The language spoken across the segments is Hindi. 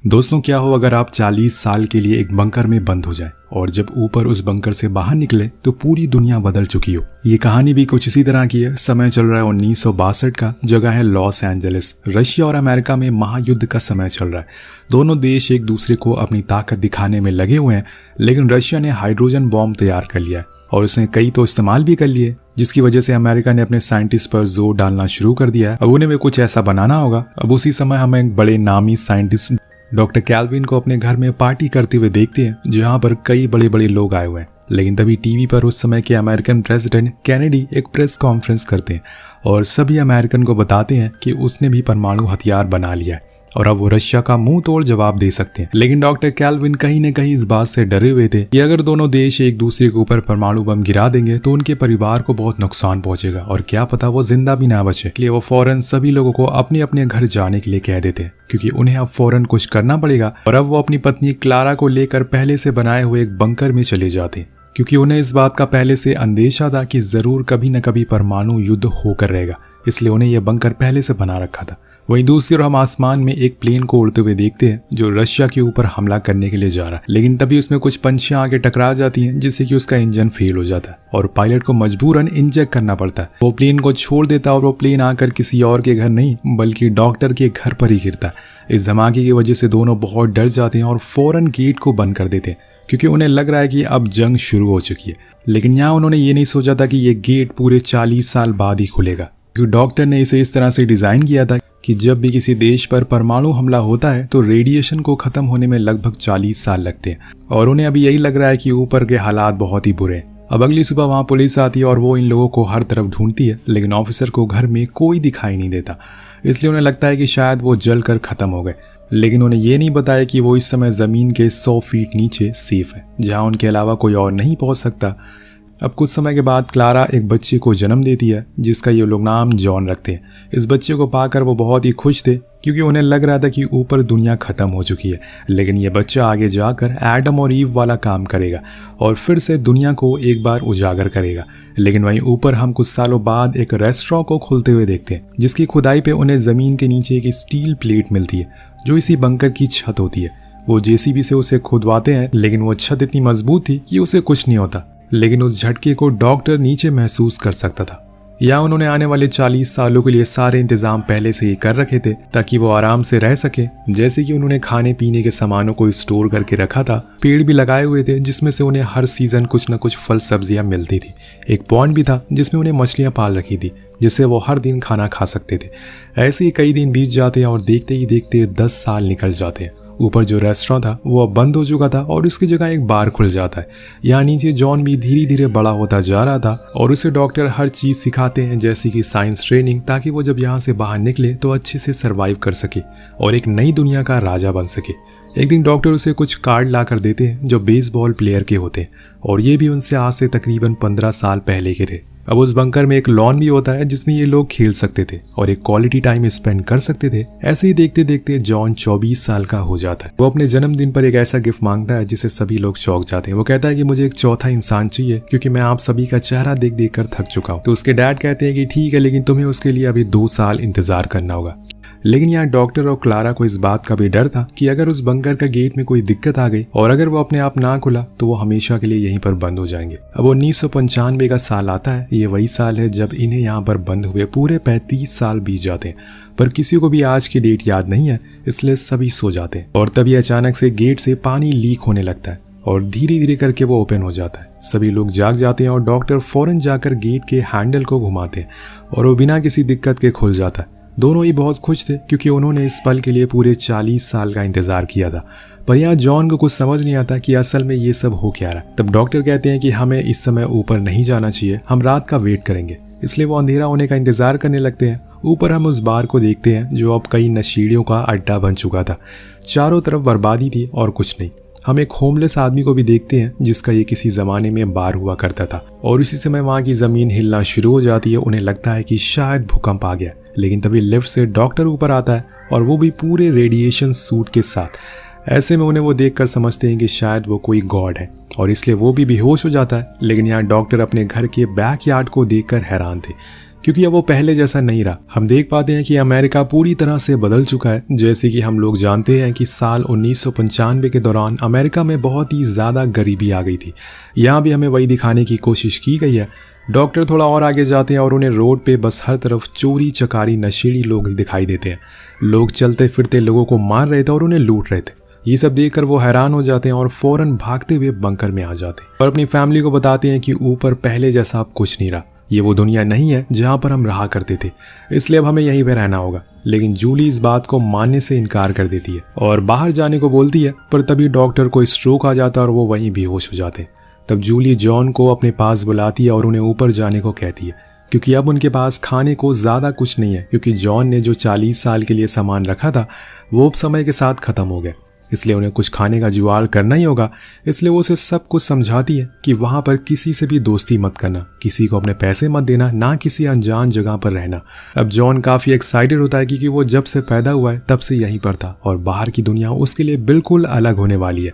दोस्तों, क्या हो अगर आप 40 साल के लिए एक बंकर में बंद हो जाएं और जब ऊपर उस बंकर से बाहर निकले तो पूरी दुनिया बदल चुकी हो। ये कहानी भी कुछ इसी तरह की है। समय चल रहा है 1962 का, जगह है लॉस एंजलिस। रशिया और अमेरिका में महायुद्ध का समय चल रहा है। दोनों देश एक दूसरे को अपनी ताकत दिखाने में लगे हुए हैं, लेकिन रशिया ने हाइड्रोजन बॉम्ब तैयार कर लिया है और उसने कई तो इस्तेमाल भी कर लिए, जिसकी वजह से अमेरिका ने अपने साइंटिस्ट पर जोर डालना शुरू कर दिया है। अब उन्हें भी कुछ ऐसा बनाना होगा। अब उसी समय हम एक बड़े नामी साइंटिस्ट डॉक्टर कैल्विन को अपने घर में पार्टी करते हुए देखते हैं, जहां पर कई बड़े बड़े लोग आए हुए हैं। लेकिन तभी टीवी पर उस समय के अमेरिकन प्रेसिडेंट कैनेडी एक प्रेस कॉन्फ्रेंस करते हैं और सभी अमेरिकन को बताते हैं कि उसने भी परमाणु हथियार बना लिया है और अब वो रशिया का मुंह तोड़ जवाब दे सकते हैं। लेकिन डॉक्टर कैल्विन कहीं न कहीं इस बात से डरे हुए थे कि अगर दोनों देश एक दूसरे के ऊपर परमाणु बम गिरा देंगे तो उनके परिवार को बहुत नुकसान पहुंचेगा और क्या पता वो जिंदा भी ना बचे। इसलिए वो फौरन सभी लोगों को अपने अपने घर जाने के लिए कह देते हैं, क्योंकि उन्हें अब फौरन कुछ करना पड़ेगा। और अब वो अपनी पत्नी क्लारा को लेकर पहले से बनाए हुए एक बंकर में चले जाते हैं, क्योंकि उन्हें इस बात का पहले से अंदेशा था कि जरूर कभी न कभी परमाणु युद्ध होकर रहेगा, इसलिए उन्हें यह बंकर पहले से बना रखा था। वहीं दूसरी ओर हम आसमान में एक प्लेन को उड़ते हुए देखते हैं जो रशिया के ऊपर हमला करने के लिए जा रहा है। लेकिन तभी उसमें कुछ पंछियां आके टकरा जाती हैं, जिससे कि उसका इंजन फेल हो जाता है और पायलट को मजबूरन इंजेक्ट करना पड़ता है। वो प्लेन को छोड़ देता है और वो प्लेन आकर किसी और के घर नहीं बल्कि डॉक्टर के घर पर ही गिरता है। इस धमाके की वजह से दोनों बहुत डर जाते हैं और फौरन गेट को बंद कर देते हैं, क्योंकि उन्हें लग रहा है कि अब जंग शुरू हो चुकी है। लेकिन यहाँ उन्होंने ये नहीं सोचा था कि ये गेट पूरे 40 साल बाद ही खुलेगा, क्योंकि डॉक्टर ने इसे इस तरह से डिजाइन किया था कि जब भी किसी देश पर परमाणु हमला होता है तो रेडिएशन को खत्म होने में लगभग 40 साल लगते हैं और उन्हें अभी यही लग रहा है कि ऊपर के हालात बहुत ही बुरे हैं। अब अगली सुबह वहां पुलिस आती है और वो इन लोगों को हर तरफ ढूंढती है, लेकिन ऑफिसर को घर में कोई दिखाई नहीं देता। इसलिए उन्हें लगता है कि शायद वो जल कर खत्म हो गए। लेकिन उन्हें ये नहीं बताया कि वो इस समय जमीन के 100 फीट नीचे सेफ है, जहां उनके अलावा कोई और नहीं पहुंच सकता। अब कुछ समय के बाद क्लारा एक बच्चे को जन्म देती है, जिसका ये लोग नाम जॉन रखते हैं। इस बच्चे को पाकर वो बहुत ही खुश थे, क्योंकि उन्हें लग रहा था कि ऊपर दुनिया खत्म हो चुकी है। लेकिन ये बच्चा आगे जाकर एडम और ईव वाला काम करेगा और फिर से दुनिया को एक बार उजागर करेगा। लेकिन वहीं ऊपर हम कुछ सालों बाद एक रेस्टोरेंट को खुलते हुए देखते हैं, जिसकी खुदाई पे उन्हें जमीन के नीचे एक स्टील प्लेट मिलती है, जो इसी बंकर की छत होती है। वो जेसीबी से उसे खुदवाते हैं, लेकिन वो छत इतनी मजबूत थी कि उसे कुछ नहीं होता। लेकिन उस झटके को डॉक्टर नीचे महसूस कर सकता था। या उन्होंने आने वाले 40 सालों के लिए सारे इंतजाम पहले से ही कर रखे थे ताकि वो आराम से रह सके। जैसे कि उन्होंने खाने पीने के सामानों को स्टोर करके रखा था, पेड़ भी लगाए हुए थे जिसमें से उन्हें हर सीजन कुछ न कुछ फल सब्जियां मिलती थी। एक पॉन्ड भी था जिसमें उन्हें मछलियां पाल रखी थी, जिससे वो हर दिन खाना खा सकते थे। ऐसे ही कई दिन बीत जाते हैं और देखते ही देखते 10 साल निकल जाते हैं। ऊपर जो रेस्टोरेंट था वो अब बंद हो चुका था और उसकी जगह एक बार खुल जाता है। यहाँ नीचे जॉन भी धीरे धीरे बड़ा होता जा रहा था और उसे डॉक्टर हर चीज सिखाते हैं, जैसे कि साइंस ट्रेनिंग, ताकि वो जब यहाँ से बाहर निकले तो अच्छे से सरवाइव कर सके और एक नई दुनिया का राजा बन सके। एक दिन डॉक्टर उसे कुछ कार्ड ला कर देते हैं जो बेसबॉल प्लेयर के होते हैं, और ये भी उनसे आज से तकरीबन 15 साल पहले के थे। अब उस बंकर में एक लॉन भी होता है जिसमें ये लोग खेल सकते थे और एक क्वालिटी टाइम स्पेंड कर सकते थे। ऐसे ही देखते देखते जॉन 24 साल का हो जाता है। वो अपने जन्मदिन पर एक ऐसा गिफ्ट मांगता है जिसे सभी लोग चौंक जाते हैं। वो कहता है कि मुझे एक चौथा इंसान चाहिए, क्योंकि मैं आप सभी का चेहरा देख देख कर थक चुका हूँ। तो उसके डैड कहते हैं कि ठीक है, लेकिन तुम्हें उसके लिए अभी 2 साल इंतजार करना होगा। लेकिन यहाँ डॉक्टर और क्लारा को इस बात का भी डर था कि अगर उस बंकर का गेट में कोई दिक्कत आ गई और अगर वो अपने आप ना खुला तो वो हमेशा के लिए यहीं पर बंद हो जाएंगे। अब 1995 का साल आता है। ये वही साल है जब इन्हें यहाँ पर बंद हुए पूरे 35 साल बीत जाते हैं, पर किसी को भी आज की डेट याद नहीं है, इसलिए सभी सो जाते हैं। और तभी अचानक से गेट से पानी लीक होने लगता है और धीरे धीरे करके वो ओपन हो जाता है। सभी लोग जाग जाते हैं और डॉक्टर फौरन जाकर गेट के हैंडल को घुमाते हैं और वो बिना किसी दिक्कत के खुल जाता है। दोनों ही बहुत खुश थे, क्योंकि उन्होंने इस पल के लिए पूरे 40 साल का इंतजार किया था। पर यहाँ जॉन को कुछ समझ नहीं आता कि असल में ये सब हो क्या रहा है। तब डॉक्टर कहते हैं कि हमें इस समय ऊपर नहीं जाना चाहिए, हम रात का वेट करेंगे। इसलिए वो अंधेरा होने का इंतजार करने लगते हैं। ऊपर हम उस बार को देखते हैं जो अब कई नशीलियों का अड्डा बन चुका था। चारों तरफ बर्बादी थी और कुछ नहीं। हम एक होमलेस आदमी को भी देखते हैं जिसका ये किसी जमाने में बार हुआ करता था, और उसी समय वहाँ की जमीन हिलना शुरू हो जाती है। उन्हें लगता है कि शायद भूकंप आ गया, लेकिन तभी लिफ्ट से डॉक्टर ऊपर आता है और वो भी पूरे रेडिएशन सूट के साथ। ऐसे में उन्हें वो देखकर समझते हैं कि शायद वो कोई गॉड है और इसलिए वो भी बेहोश हो जाता है। लेकिन यहाँ डॉक्टर अपने घर के बैकयार्ड को देखकर हैरान थे, क्योंकि अब वो पहले जैसा नहीं रहा। हम देख पाते हैं कि अमेरिका पूरी तरह से बदल चुका है। जैसे कि हम लोग जानते हैं कि साल 1995 के दौरान अमेरिका में बहुत ही ज़्यादा गरीबी आ गई थी। यहाँ भी हमें वही दिखाने की कोशिश की गई है। डॉक्टर थोड़ा और आगे जाते हैं और उन्हें रोड पे बस हर तरफ चोरी चकारी नशेड़ी लोग दिखाई देते हैं। लोग चलते फिरते लोगों को मार रहे थे और उन्हें लूट रहे थे। ये सब देखकर वो हैरान हो जाते हैं और फौरन भागते हुए बंकर में आ जाते हैं और अपनी फैमिली को बताते हैं कि ऊपर पहले जैसा अब कुछ नहीं रहा। ये वो दुनिया नहीं है जहाँ पर हम रहा करते थे, इसलिए अब हमें यहीं पे रहना होगा। लेकिन जूली इस बात को मानने से इनकार कर देती है और बाहर जाने को बोलती है, पर तभी डॉक्टर को स्ट्रोक आ जाता है और वो वहीं बेहोश हो जाते हैं। तब जूली जॉन को अपने पास बुलाती है और उन्हें ऊपर जाने को कहती है, क्योंकि अब उनके पास खाने को ज़्यादा कुछ नहीं है, क्योंकि जॉन ने जो 40 साल के लिए सामान रखा था वो अब समय के साथ ख़त्म हो गया। इसलिए उन्हें कुछ खाने का जुगाड़ करना ही होगा। इसलिए वो उसे सब कुछ समझाती है कि वहाँ पर किसी से भी दोस्ती मत करना, किसी को अपने पैसे मत देना, ना किसी अनजान जगह पर रहना। अब जॉन काफ़ी एक्साइटेड होता है क्योंकि वो जब से पैदा हुआ है तब से यहीं पर था और बाहर की दुनिया उसके लिए बिल्कुल अलग होने वाली है।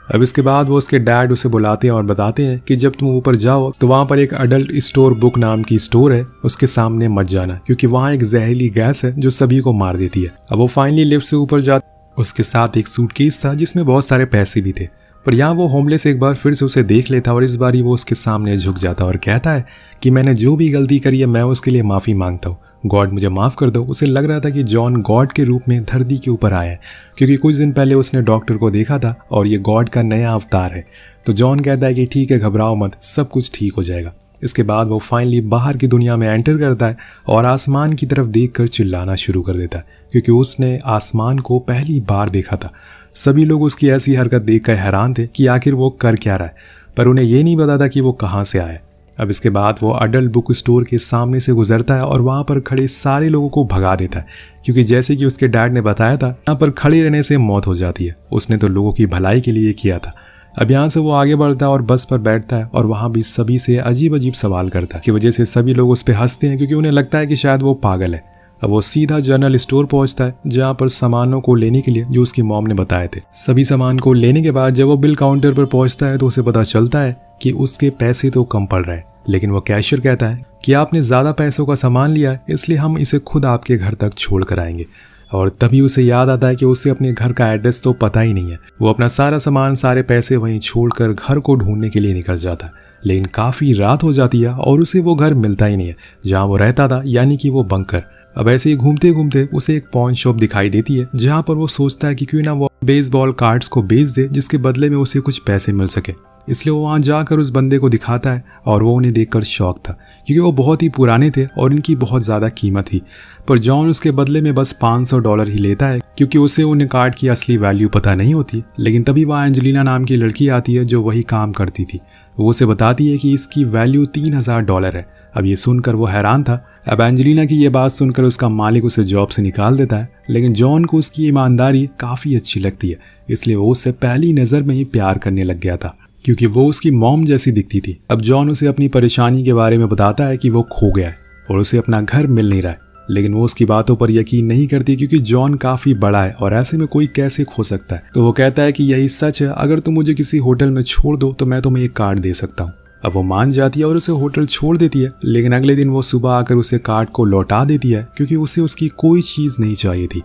अब इसके बाद वो उसके डैड उसे बुलाते हैं और बताते हैं कि जब तुम ऊपर जाओ तो वहाँ पर एक अडल्ट स्टोर बुक नाम की स्टोर है, उसके सामने मत जाना, क्योंकि वहाँ एक जहरीली गैस है जो सभी को मार देती है। अब वो फाइनली लिफ्ट से ऊपर जाते, उसके साथ एक सूटकेस था जिसमें बहुत सारे पैसे भी थे। पर यहाँ वो होमलेस एक बार फिर से उसे देख लेता और इस बारी वो उसके सामने झुक जाता और कहता है कि मैंने जो भी गलती करी है मैं उसके लिए माफ़ी मांगता हूँ, गॉड मुझे माफ़ कर दो। उसे लग रहा था कि जॉन गॉड के रूप में धरती के ऊपर आया है, क्योंकि कुछ दिन पहले उसने डॉक्टर को देखा था और ये गॉड का नया अवतार है। तो जॉन कहता है कि ठीक है, घबराओ मत, सब कुछ ठीक हो जाएगा। इसके बाद वो फाइनली बाहर की दुनिया में एंटर करता है और आसमान की तरफ देखकर चिल्लाना शुरू कर देता है, क्योंकि उसने आसमान को पहली बार देखा था। सभी लोग उसकी ऐसी हरकत देखकर हैरान थे कि आखिर वो कर क्या रहा है, पर उन्हें ये नहीं पता था कि वो कहाँ से आया। अब इसके बाद वो अडल्ट बुक स्टोर के सामने से गुजरता है और वहाँ पर खड़े सारे लोगों को भगा देता है, क्योंकि जैसे कि उसके डैड ने बताया था यहाँ पर खड़े रहने से मौत हो जाती है। उसने तो लोगों की भलाई के लिए किया था। अब यहाँ से वो आगे बढ़ता है और बस पर बैठता है और वहाँ भी सभी से अजीब अजीब सवाल करता है, की वजह से सभी लोग उस पर हंसते हैं क्योंकि उन्हें लगता है कि शायद वो पागल है। अब वो सीधा जनरल स्टोर पहुंचता है जहाँ पर सामानों को लेने के लिए जो उसकी मॉम ने बताए थे। सभी सामान को लेने के बाद जब वो बिल काउंटर पर पहुंचता है तो उसे पता चलता है कि उसके पैसे तो कम पड़ रहे हैं, लेकिन वो कैशियर कहता है कि आपने ज़्यादा पैसों का सामान लिया है, इसलिए हम इसे खुद आपके घर तक छोड़ कर आएंगे। और तभी उसे याद आता है कि उसे अपने घर का एड्रेस तो पता ही नहीं है। वो अपना सारा सामान, सारे पैसे वहीं छोड़कर घर को ढूंढने के लिए निकल जाता है, लेकिन काफ़ी रात हो जाती है और उसे वो घर मिलता ही नहीं है जहाँ वो रहता था, यानी कि वो बंकर। अब ऐसे ही घूमते घूमते उसे एक पॉन शॉप दिखाई देती है जहाँ पर वो सोचता है कि क्यों ना वो बेसबॉल कार्ड्स को बेच दे जिसके बदले में उसे कुछ पैसे मिल सके। इसलिए वो वहाँ जाकर उस बंदे को दिखाता है और वो उन्हें देखकर शॉक था, क्योंकि वो बहुत ही पुराने थे और इनकी बहुत ज़्यादा कीमत थी। पर जॉन उसके बदले में बस $500 ही लेता है, क्योंकि उसे उन कार्ड की असली वैल्यू पता नहीं होती। लेकिन तभी वहाँ एंजेलिना नाम की लड़की आती है जो वही काम करती थी। वो उसे बताती है कि इसकी वैल्यू $3000 है। अब ये सुनकर वो हैरान था। अब एंजेलिना की ये बात सुनकर उसका मालिक उसे जॉब से निकाल देता है, लेकिन जॉन को उसकी ईमानदारी काफ़ी अच्छी लगती है, इसलिए वो उससे पहली नज़र में ही प्यार करने लग गया था, क्योंकि वो उसकी मॉम जैसी दिखती थी। अब जॉन उसे अपनी परेशानी के बारे में बताता है कि वो खो गया है और उसे अपना घर मिल नहीं रहा है, लेकिन वो उसकी बातों पर यकीन नहीं करती क्योंकि जॉन काफ़ी बड़ा है और ऐसे में कोई कैसे खो सकता है। तो वो कहता है कि यही सच है, अगर तुम मुझे किसी होटल में छोड़ दो तो मैं तुम्हें एक कार्ड दे सकता हूँ। अब वो मान जाती है और उसे होटल छोड़ देती है, लेकिन अगले दिन वो सुबह आकर उसे कार्ड को लौटा देती है क्योंकि उसे उसकी कोई चीज़ नहीं चाहिए थी।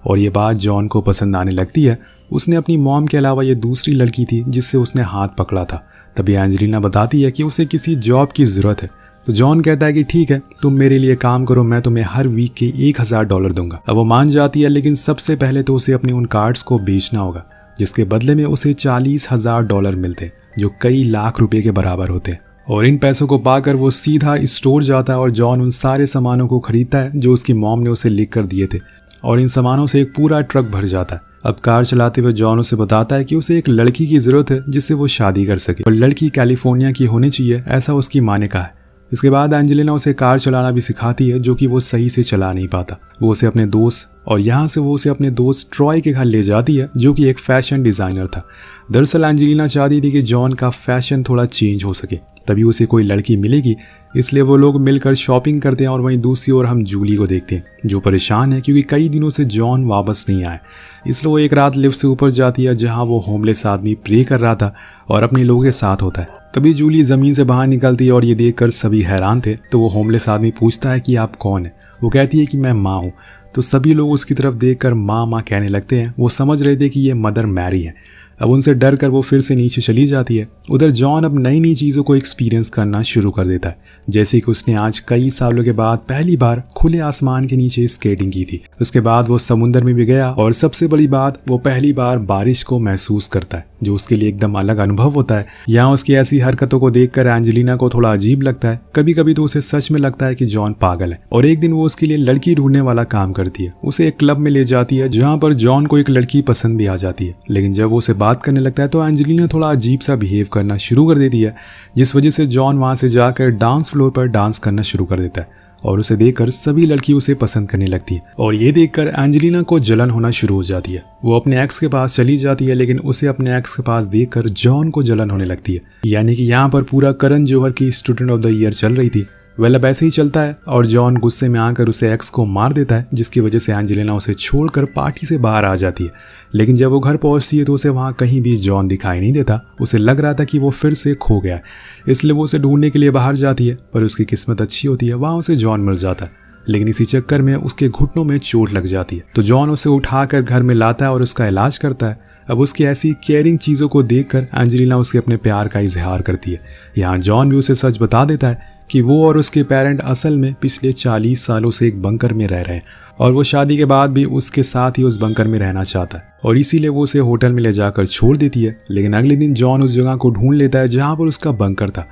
और ये बात जॉन को पसंद आने लगती है। उसने अपनी मॉम के अलावा ये दूसरी लड़की थी जिससे उसने हाथ पकड़ा था। तभी एंजेलिना बताती है कि उसे किसी जॉब की ज़रूरत है। तो जॉन कहता है कि ठीक है, तुम मेरे लिए काम करो, मैं तुम्हें हर वीक के $1000 दूंगा। अब वो मान जाती है, लेकिन सबसे पहले तो उसे अपने उन कार्ड्स को बेचना होगा, जिसके बदले में उसे $40,000 मिलते, जो कई लाख रुपए के बराबर होते। और इन पैसों को पाकर वो सीधा स्टोर जाता है और जॉन उन सारे सामानों को खरीदता है जो उसकी मॉम ने उसे लिख कर दिए थे, और इन सामानों से एक पूरा ट्रक भर जाता है। अब कार चलाते हुए जॉन उसे बताता है कि उसे एक लड़की की ज़रूरत है जिससे वो शादी कर सके, और लड़की कैलिफोर्निया की होनी चाहिए, ऐसा उसकी माँ ने कहा है। इसके बाद एंजेलिना उसे कार चलाना भी सिखाती है, जो कि वो सही से चला नहीं पाता। वो उसे अपने दोस्त और यहाँ से वो उसे अपने दोस्त ट्रॉय के घर ले जाती है, जो कि एक फैशन डिज़ाइनर था। दरअसल एंजेलिना चाहती थी कि जॉन का फैशन थोड़ा चेंज हो सके, तभी उसे कोई लड़की मिलेगी, इसलिए वो लोग मिलकर शॉपिंग करते हैं। और वहीं दूसरी ओर हम जूली को देखते हैं, जो परेशान है क्योंकि कई दिनों से जॉन वापस नहीं आया। इसलिए वो एक रात लिफ्ट से ऊपर जाती है जहाँ वो होमलेस आदमी प्रे कर रहा था और अपने लोगों के साथ होता है। तभी जूली जमीन से बाहर निकलती है और ये देखकर सभी हैरान थे। तो वो होमलेस आदमी पूछता है कि आप कौन है। वो कहती है कि मैं माँ हूँ। तो सभी लोग उसकी तरफ देखकर माँ माँ कहने लगते हैं। वो समझ रहे थे कि ये मदर मैरी है। अब उनसे डर कर वो फिर से नीचे चली जाती है। उधर जॉन अब नई नई चीज़ों को एक्सपीरियंस करना शुरू कर देता है, जैसे कि उसने आज कई सालों के बाद पहली बार खुले आसमान के नीचे स्केटिंग की थी। उसके बाद वो समुद्र में भी गया और सबसे बड़ी बात, वो पहली बार बारिश को महसूस करता है, जो उसके लिए एकदम अलग अनुभव होता है। यहाँ उसकी ऐसी हरकतों को देखकर एंजेलिना को थोड़ा अजीब लगता है। कभी कभी तो उसे सच में लगता है कि जॉन पागल है। और एक दिन वो उसके लिए लड़की ढूंढने वाला काम करती है। उसे एक क्लब में ले जाती है जहाँ पर जॉन को एक लड़की पसंद भी आ जाती है। लेकिन जब वो उसे बात करने लगता है तो एंजेलिना थोड़ा अजीब सा बिहेव करना शुरू कर देती है, जिस वजह से जॉन वहां से जाकर डांस फ्लोर पर डांस करना शुरू कर देता है। और उसे देखकर सभी लड़की उसे पसंद करने लगती है। और ये देखकर एंजेलिना को जलन होना शुरू हो जाती है। वो अपने एक्स के पास चली जाती है, लेकिन उसे अपने एक्स के पास देखकर जॉन को जलन होने लगती है। यानी कि यहाँ पर पूरा करण जौहर की स्टूडेंट ऑफ द ईयर चल रही थी। वेल अब ऐसे ही चलता है और जॉन गुस्से में आकर उसे एक्स को मार देता है, जिसकी वजह से एंजेलिना उसे छोड़कर पार्टी से बाहर आ जाती है। लेकिन जब वो घर पहुंचती है तो उसे वहां कहीं भी जॉन दिखाई नहीं देता। उसे लग रहा था कि वो फिर से खो गया है, इसलिए वो उसे ढूंढने के लिए बाहर जाती है। पर उसकी किस्मत अच्छी होती है, वहां उसे जॉन मिल जाता है। लेकिन इसी चक्कर में उसके घुटनों में चोट लग जाती है। तो जॉन उसे उठाकर घर में लाता है और उसका इलाज करता है। अब उसकी ऐसी केयरिंग चीज़ों को देखकर एंजेलिना उसे अपने प्यार का इजहार करती है। यहाँ जॉन भी उसे सच बता देता है कि वो और उसके पेरेंट असल में पिछले 40 सालों से एक बंकर में रह रहे हैं और वो शादी के बाद भी उसके साथ ही उस बंकर में रहना चाहता है, और इसीलिए वो उसे होटल में ले जाकर छोड़ देती है। लेकिन अगले दिन जॉन उस जगह को ढूंढ लेता है जहाँ पर उसका बंकर था।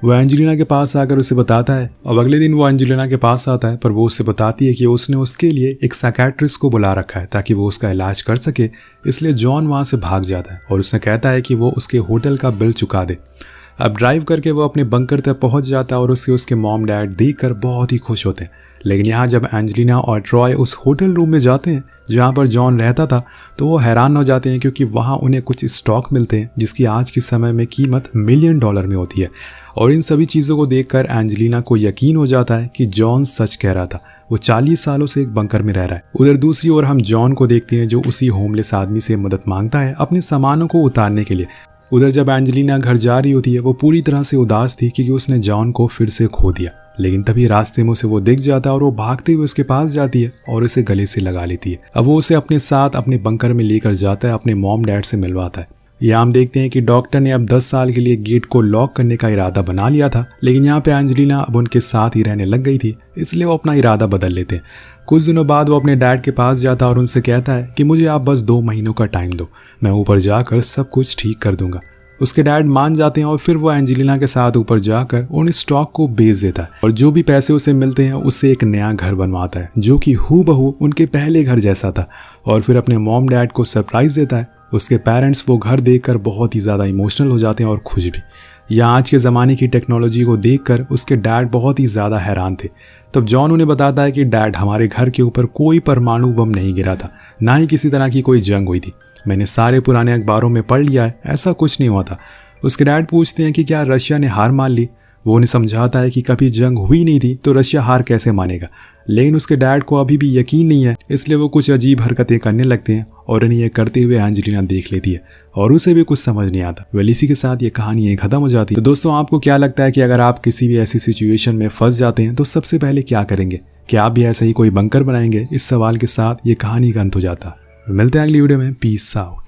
वो एंजेलिना के पास आकर उसे बताता है। अब अगले दिन वो एंजेलिना के पास आता है, पर वो उससे बताती है कि उसने उसके लिए एक साइकियाट्रिस्ट को बुला रखा है ताकि वो उसका इलाज कर सके। इसलिए जॉन वहाँ से भाग जाता है और उसने कहता है कि वो उसके होटल का बिल चुका दे। अब ड्राइव करके वो अपने बंकर तक पहुंच जाता है और उसके मॉम डैड देखकर बहुत ही खुश होते हैं। लेकिन यहाँ जब एंजेलिना और ट्रॉय उस होटल रूम में जाते हैं जहाँ पर जॉन रहता था, तो वो हैरान हो जाते हैं, क्योंकि वहाँ उन्हें कुछ स्टॉक मिलते हैं जिसकी आज के समय में कीमत $1 मिलियन में होती है। और इन सभी चीज़ों को देखकर एंजेलिना को यकीन हो जाता है कि जॉन सच कह रहा था। वो 40 सालों से एक बंकर में रह रहा है। उधर दूसरी ओर हम जॉन को देखते हैं जो उसी होमलेस आदमी से मदद मांगता है अपने सामानों को उतारने के लिए। उधर जब एंजेलिना घर जा रही होती है, वो पूरी तरह से उदास थी क्योंकि उसने जॉन को फिर से खो दिया। लेकिन तभी रास्ते में उसे वो दिख जाता है और वो भागते हुए उसके पास जाती है और उसे गले से लगा लेती है। अब वो उसे अपने साथ अपने बंकर में लेकर जाता है, अपने मॉम डैड से मिलवाता है। यहाँ हम देखते हैं कि डॉक्टर ने अब 10 साल के लिए गेट को लॉक करने का इरादा बना लिया था, लेकिन यहाँ पे एंजेलिना अब उनके साथ ही रहने लग गई थी, इसलिए वो अपना इरादा बदल लेते हैं। कुछ दिनों बाद वो अपने डैड के पास जाता है और उनसे कहता है कि मुझे आप बस 2 महीनों का टाइम दो, मैं ऊपर जाकर सब कुछ ठीक कर दूंगा। उसके डैड मान जाते हैं और फिर वो एंजेलिना के साथ ऊपर जाकर उन स्टॉक को बेच देता है और जो भी पैसे उसे मिलते हैं उससे एक नया घर बनवाता है जो कि हूबहू उनके पहले घर जैसा था, और फिर अपने मॉम डैड को सरप्राइज देता है। उसके पेरेंट्स वो घर देखकर बहुत ही ज़्यादा इमोशनल हो जाते हैं और खुश भी। या आज के ज़माने की टेक्नोलॉजी को देखकर उसके डैड बहुत ही ज़्यादा हैरान थे। तब जॉन उन्हें बताता है कि डैड, हमारे घर के ऊपर कोई परमाणु बम नहीं गिरा था, ना ही किसी तरह की कोई जंग हुई थी। मैंने सारे पुराने अखबारों में पढ़ लिया है, ऐसा कुछ नहीं हुआ था। उसके डैड पूछते हैं कि क्या रशिया ने हार मान ली। वो उन्हें समझाता है कि कभी जंग हुई नहीं थी तो रशिया हार कैसे मानेगा। लेकिन उसके डैड को अभी भी यकीन नहीं है, इसलिए वो कुछ अजीब हरकतें करने लगते हैं और इन्हें ये करते हुए एंजेलिना देख लेती है और उसे भी कुछ समझ नहीं आता। वेल इसी के साथ ये कहानी यहीं खत्म हो जाती है। तो दोस्तों, आपको क्या लगता है कि अगर आप किसी भी ऐसी सिचुएशन में फंस जाते हैं तो सबसे पहले क्या करेंगे? क्या आप भी ऐसा ही कोई बंकर बनाएंगे? इस सवाल के साथ ये कहानी का अंत हो जाता है। मिलते हैं अगली वीडियो में। Peace out.